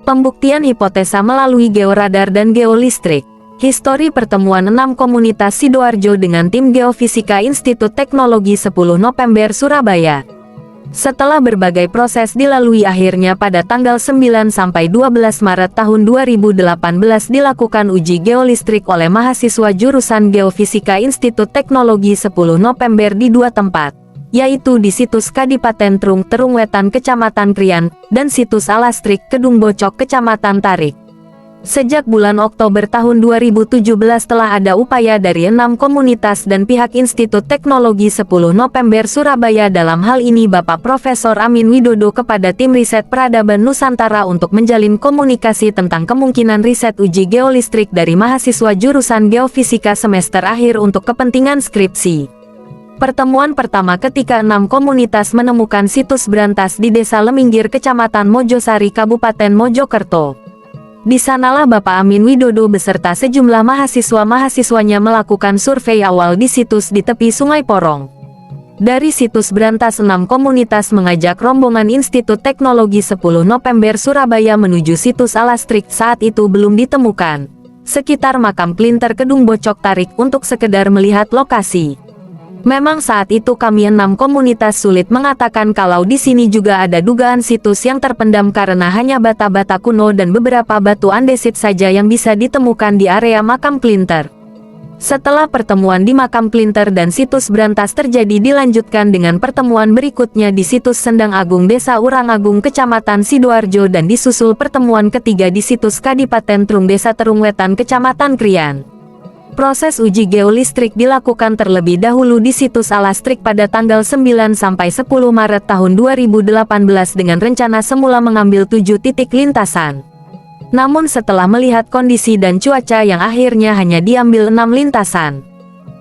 Pembuktian hipotesa melalui georadar dan geolistrik. Histori pertemuan 6 komunitas Sidoarjo dengan tim Geofisika Institut Teknologi 10 November Surabaya. Setelah berbagai proses dilalui, akhirnya pada tanggal 9 sampai 12 Maret tahun 2018 dilakukan uji geolistrik oleh mahasiswa jurusan Geofisika Institut Teknologi 10 November di 2 tempat, yaitu di situs Kadipaten Trung Terung Wetan Kecamatan Krian, dan situs Alastrik Kedung Bocok Kecamatan Tarik. Sejak bulan Oktober tahun 2017 telah ada upaya dari 6 komunitas dan pihak Institut Teknologi 10 November Surabaya, dalam hal ini Bapak Profesor Amin Widodo, kepada tim riset peradaban Nusantara untuk menjalin komunikasi tentang kemungkinan riset uji geolistrik dari mahasiswa jurusan Geofisika semester akhir untuk kepentingan skripsi. Pertemuan pertama ketika 6 komunitas menemukan situs berantas di Desa Leminggir, Kecamatan Mojosari, Kabupaten Mojokerto. Di sanalah Bapak Amin Widodo beserta sejumlah mahasiswa-mahasiswanya melakukan survei awal di situs di tepi Sungai Porong. Dari situs berantas, 6 komunitas mengajak rombongan Institut Teknologi 10 November Surabaya menuju situs Alastrik, saat itu belum ditemukan, sekitar makam Klinter Kedung Bocok Tarik, untuk sekedar melihat lokasi. Memang saat itu kami 6 komunitas sulit mengatakan kalau di sini juga ada dugaan situs yang terpendam karena hanya bata-bata kuno dan beberapa batu andesit saja yang bisa ditemukan di area makam Klinter. Setelah pertemuan di makam Klinter dan situs berantas terjadi, dilanjutkan dengan pertemuan berikutnya di situs Sendang Agung Desa Urangagung Kecamatan Sidoarjo, dan disusul pertemuan ketiga di situs Kadipaten Trung Desa Terung Wetan Kecamatan Krian. Proses uji geolistrik dilakukan terlebih dahulu di situs Alastrik pada tanggal 9 sampai 10 Maret tahun 2018 dengan rencana semula mengambil 7 titik lintasan. Namun setelah melihat kondisi dan cuaca yang akhirnya hanya diambil 6 lintasan.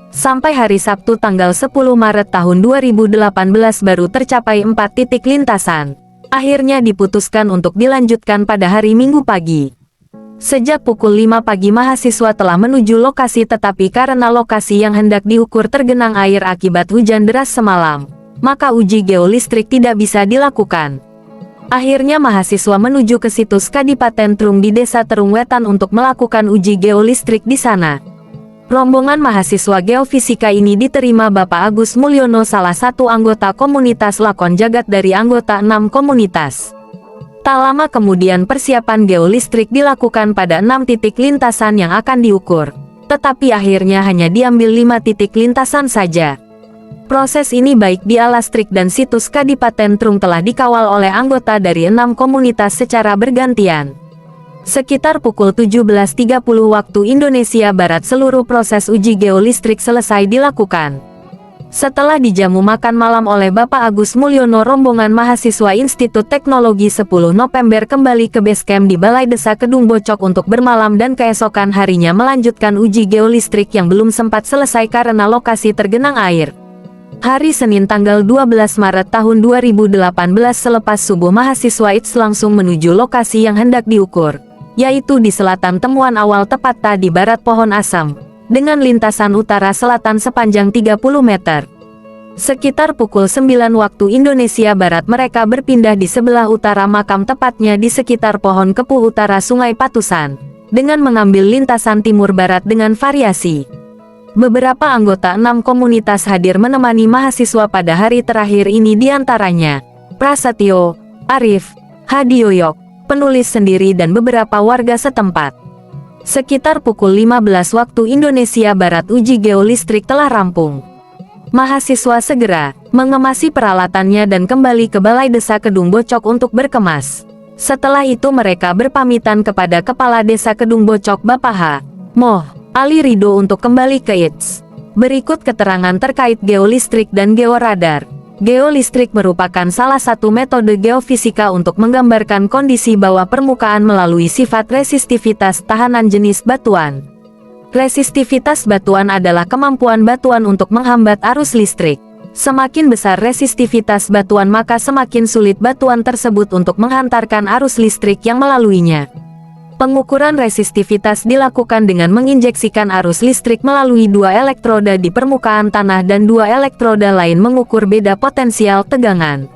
Sampai hari Sabtu tanggal 10 Maret tahun 2018 baru tercapai 4 titik lintasan. Akhirnya diputuskan untuk dilanjutkan pada hari Minggu pagi. Sejak pukul 5 pagi mahasiswa telah menuju lokasi, tetapi karena lokasi yang hendak diukur tergenang air akibat hujan deras semalam, maka uji geolistrik tidak bisa dilakukan. Akhirnya mahasiswa menuju ke situs Kadipaten Trung di Desa Terung Wetan untuk melakukan uji geolistrik di sana. Rombongan mahasiswa geofisika ini diterima Bapak Agus Mulyono, salah satu anggota komunitas Lakon Jagat dari anggota 6 komunitas. Tak lama kemudian persiapan geolistrik dilakukan pada 6 titik lintasan yang akan diukur, tetapi akhirnya hanya diambil 5 titik lintasan saja. Proses ini baik di Alastrik dan situs Kadipaten Trung telah dikawal oleh anggota dari 6 komunitas secara bergantian. Sekitar pukul 17.30 waktu Indonesia Barat seluruh proses uji geolistrik selesai dilakukan. Setelah dijamu makan malam oleh Bapak Agus Mulyono, rombongan mahasiswa Institut Teknologi 10 November kembali ke base camp di Balai Desa Kedung Bocok untuk bermalam dan keesokan harinya melanjutkan uji geolistrik yang belum sempat selesai karena lokasi tergenang air. Hari Senin tanggal 12 Maret tahun 2018 selepas subuh mahasiswa ITS langsung menuju lokasi yang hendak diukur, yaitu di selatan temuan awal tepat di barat Pohon Asam, dengan lintasan utara selatan sepanjang 30 meter. Sekitar pukul 9 waktu Indonesia Barat mereka berpindah di sebelah utara makam, tepatnya di sekitar pohon kepuh utara Sungai Patusan, dengan mengambil lintasan timur barat dengan variasi. Beberapa anggota 6 komunitas hadir menemani mahasiswa pada hari terakhir ini, diantaranya Prasetyo, Arif, Hadioyok, penulis sendiri dan beberapa warga setempat. Sekitar pukul 15 waktu Indonesia Barat uji geolistrik telah rampung. Mahasiswa segera mengemasi peralatannya dan kembali ke Balai Desa Kedung Bocok untuk berkemas. Setelah itu mereka berpamitan kepada Kepala Desa Kedung Bocok Bapak H. Moh Ali Ridho untuk kembali ke ITS. Berikut keterangan terkait geolistrik dan georadar. Geolistrik merupakan salah satu metode geofisika untuk menggambarkan kondisi bawah permukaan melalui sifat resistivitas tahanan jenis batuan. Resistivitas batuan adalah kemampuan batuan untuk menghambat arus listrik. Semakin besar resistivitas batuan, maka semakin sulit batuan tersebut untuk menghantarkan arus listrik yang melaluinya. Pengukuran resistivitas dilakukan dengan menginjeksikan arus listrik melalui 2 elektroda di permukaan tanah dan 2 elektroda lain mengukur beda potensial tegangan.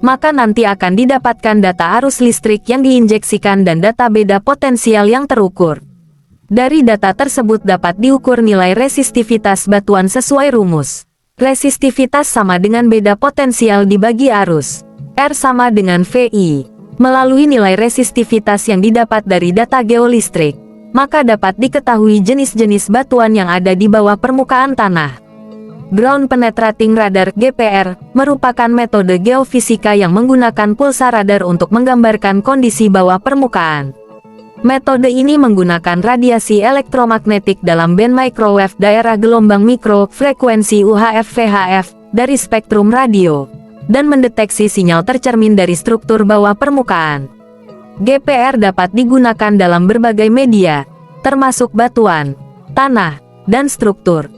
maka nanti akan didapatkan data arus listrik yang diinjeksikan dan data beda potensial yang terukur. Dari data tersebut dapat diukur nilai resistivitas batuan sesuai rumus. Resistivitas sama dengan beda potensial dibagi arus. R sama dengan VI. Melalui nilai resistivitas yang didapat dari data geolistrik, maka dapat diketahui jenis-jenis batuan yang ada di bawah permukaan tanah. Ground Penetrating Radar (GPR) merupakan metode geofisika yang menggunakan pulsa radar untuk menggambarkan kondisi bawah permukaan. Metode ini menggunakan radiasi elektromagnetik dalam band microwave daerah gelombang mikro frekuensi UHF-VHF dari spektrum radio, dan mendeteksi sinyal tercermin dari struktur bawah permukaan. GPR dapat digunakan dalam berbagai media, termasuk batuan, tanah, dan struktur.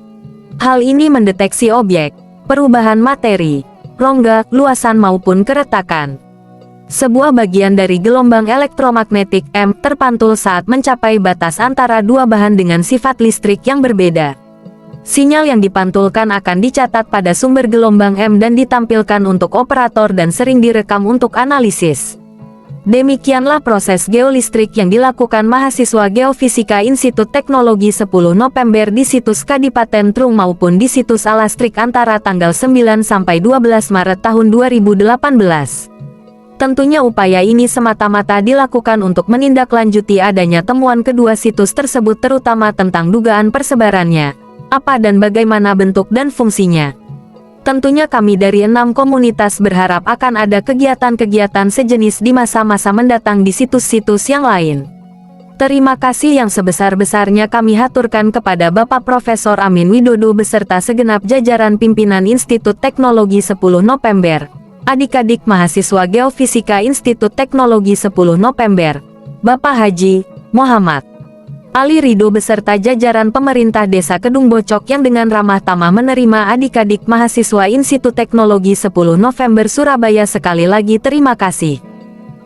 Hal ini mendeteksi objek, perubahan materi, rongga, luasan maupun keretakan. Sebuah bagian dari gelombang elektromagnetik M terpantul saat mencapai batas antara dua bahan dengan sifat listrik yang berbeda. Sinyal yang dipantulkan akan dicatat pada sumber gelombang M dan ditampilkan untuk operator dan sering direkam untuk analisis. Demikianlah proses geolistrik yang dilakukan mahasiswa Geofisika Institut Teknologi 10 November di situs Kadipaten Trung maupun di situs Alastrik antara tanggal 9 sampai 12 Maret tahun 2018. Tentunya upaya ini semata-mata dilakukan untuk menindaklanjuti adanya temuan kedua situs tersebut, terutama tentang dugaan persebarannya, apa dan bagaimana bentuk dan fungsinya. Tentunya kami dari 6 komunitas berharap akan ada kegiatan-kegiatan sejenis di masa-masa mendatang di situs-situs yang lain. Terima kasih yang sebesar-besarnya kami haturkan kepada Bapak Profesor Amin Widodo beserta segenap jajaran pimpinan Institut Teknologi 10 November. Adik-adik mahasiswa Geofisika Institut Teknologi 10 November, Bapak Haji Muhammad Ali Ridho beserta jajaran pemerintah Desa Kedung Bocok yang dengan ramah tamah menerima adik-adik mahasiswa Institut Teknologi 10 November Surabaya. Sekali lagi terima kasih.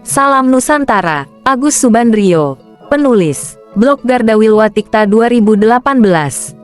Salam Nusantara. Agus Subandrio, penulis, Blog Gardawil Watikta 2018.